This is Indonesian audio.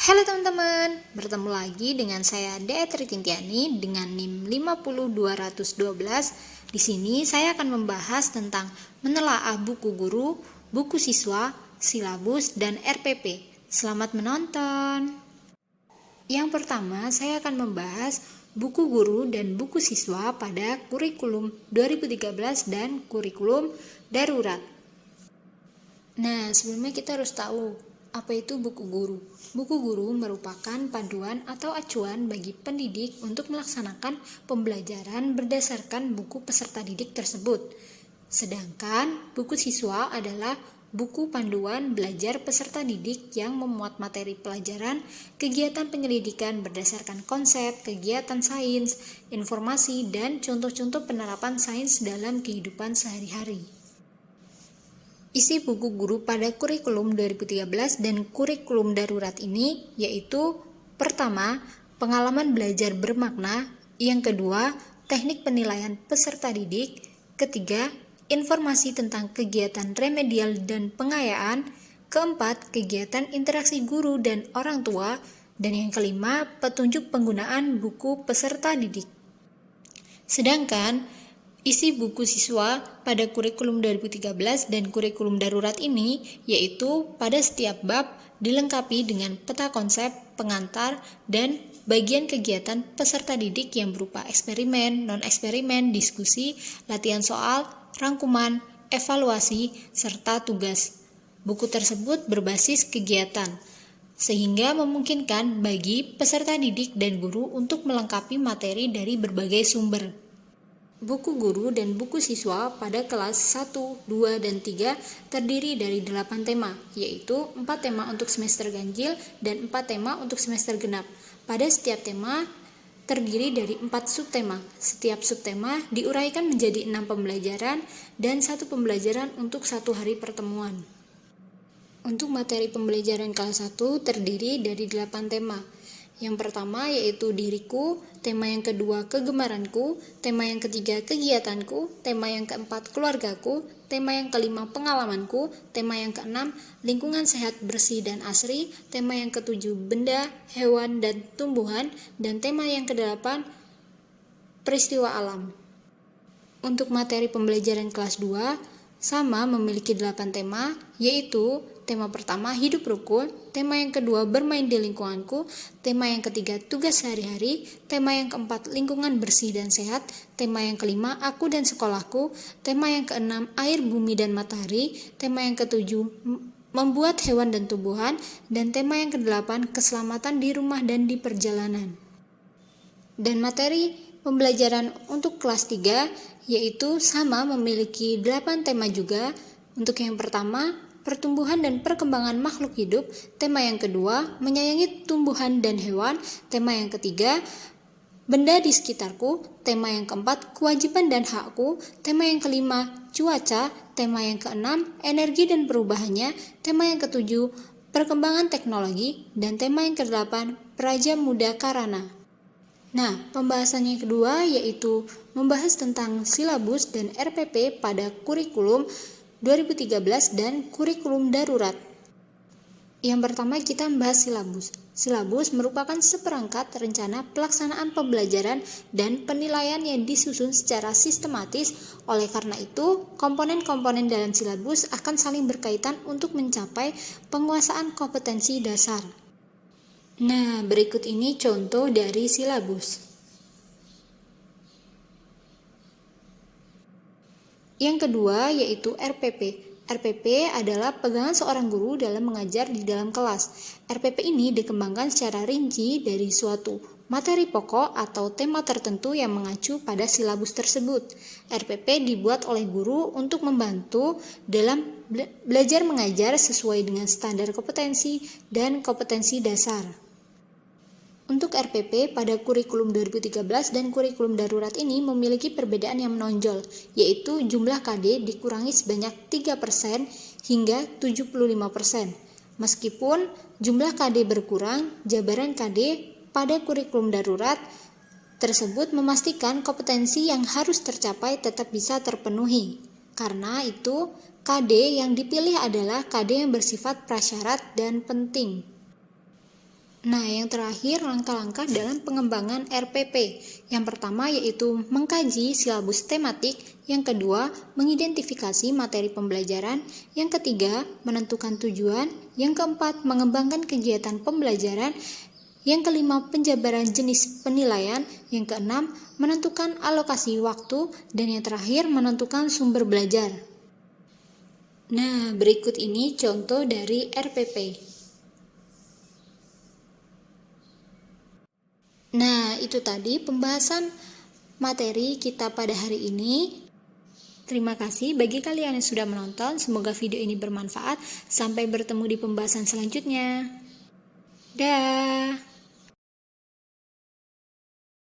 Halo teman-teman, bertemu lagi dengan saya Dea Tritintiani dengan NIM 50212. Di sini saya akan membahas tentang menelaah buku guru, buku siswa, silabus, dan RPP. Selamat menonton. Yang pertama, saya akan membahas buku guru dan buku siswa pada kurikulum 2013 dan kurikulum darurat. Nah, sebelumnya kita harus tahu apa itu buku guru. Buku guru merupakan panduan atau acuan bagi pendidik untuk melaksanakan pembelajaran berdasarkan buku peserta didik tersebut. Sedangkan buku siswa adalah buku panduan belajar peserta didik yang memuat materi pelajaran, kegiatan penyelidikan berdasarkan konsep, kegiatan sains, informasi, dan contoh-contoh penerapan sains dalam kehidupan sehari-hari. Isi buku guru pada kurikulum 2013 dan kurikulum darurat ini yaitu: pertama, pengalaman belajar bermakna; yang kedua, teknik penilaian peserta didik; ketiga, informasi tentang kegiatan remedial dan pengayaan; keempat, kegiatan interaksi guru dan orang tua; dan yang kelima, petunjuk penggunaan buku peserta didik. Sedangkan isi buku siswa pada kurikulum 2013 dan kurikulum darurat ini yaitu pada setiap bab dilengkapi dengan peta konsep, pengantar, dan bagian kegiatan peserta didik yang berupa eksperimen, non-eksperimen, diskusi, latihan soal, rangkuman, evaluasi, serta tugas. Buku tersebut berbasis kegiatan, sehingga memungkinkan bagi peserta didik dan guru untuk melengkapi materi dari berbagai sumber. Buku guru dan buku siswa pada kelas 1, 2, dan 3 terdiri dari 8 tema, yaitu 4 tema untuk semester ganjil dan 4 tema untuk semester genap. Pada setiap tema terdiri dari 4 subtema. Setiap subtema diuraikan menjadi 6 pembelajaran dan 1 pembelajaran untuk 1 hari pertemuan. Untuk materi pembelajaran kelas 1 terdiri dari 8 tema. Yang pertama yaitu diriku, tema yang kedua kegemaranku, tema yang ketiga kegiatanku, tema yang keempat keluargaku, tema yang kelima pengalamanku, tema yang keenam lingkungan sehat bersih dan asri, tema yang ketujuh benda, hewan, dan tumbuhan, dan tema yang kedelapan peristiwa alam. Untuk materi pembelajaran kelas 2 sama memiliki 8 tema, yaitu tema pertama hidup rukun, tema yang kedua bermain di lingkunganku, tema yang ketiga tugas sehari-hari, tema yang keempat lingkungan bersih dan sehat, tema yang kelima aku dan sekolahku, tema yang keenam air, bumi, dan matahari, tema yang ketujuh membuat hewan dan tumbuhan, dan tema yang kedelapan keselamatan di rumah dan di perjalanan. Dan materi pembelajaran untuk kelas 3 yaitu sama memiliki 8 tema juga. Untuk yang pertama, pertumbuhan dan perkembangan makhluk hidup, tema yang kedua, menyayangi tumbuhan dan hewan, tema yang ketiga, benda di sekitarku, tema yang keempat, kewajiban dan hakku, tema yang kelima, cuaca, tema yang keenam, energi dan perubahannya, tema yang ketujuh, perkembangan teknologi, dan tema yang kedelapan, Praja Muda Karana. Nah, pembahasan yang kedua yaitu membahas tentang silabus dan RPP pada kurikulum 2013 dan kurikulum darurat. Yang pertama kita membahas silabus. Silabus merupakan seperangkat rencana pelaksanaan pembelajaran dan penilaian yang disusun secara sistematis. Oleh karena itu, komponen-komponen dalam silabus akan saling berkaitan untuk mencapai penguasaan kompetensi dasar. Nah, berikut ini contoh dari silabus. Yang kedua yaitu RPP. RPP adalah pegangan seorang guru dalam mengajar di dalam kelas. RPP ini dikembangkan secara rinci dari suatu materi pokok atau tema tertentu yang mengacu pada silabus tersebut. RPP dibuat oleh guru untuk membantu dalam belajar mengajar sesuai dengan standar kompetensi dan kompetensi dasar. Untuk RPP pada kurikulum 2013 dan kurikulum darurat ini memiliki perbedaan yang menonjol, yaitu jumlah KD dikurangi sebanyak 3% hingga 75%. Meskipun jumlah KD berkurang, jabaran KD pada kurikulum darurat tersebut memastikan kompetensi yang harus tercapai tetap bisa terpenuhi. Karena itu, KD yang dipilih adalah KD yang bersifat prasyarat dan penting. Nah, yang terakhir langkah-langkah dalam pengembangan RPP. Yang pertama yaitu mengkaji silabus tematik, yang kedua mengidentifikasi materi pembelajaran, yang ketiga menentukan tujuan, yang keempat mengembangkan kegiatan pembelajaran, yang kelima penjabaran jenis penilaian, yang keenam menentukan alokasi waktu, dan yang terakhir menentukan sumber belajar. Nah, berikut ini contoh dari RPP. Nah, itu tadi pembahasan materi kita pada hari ini. Terima kasih bagi kalian yang sudah menonton. Semoga video ini bermanfaat. Sampai bertemu di pembahasan selanjutnya. Dah.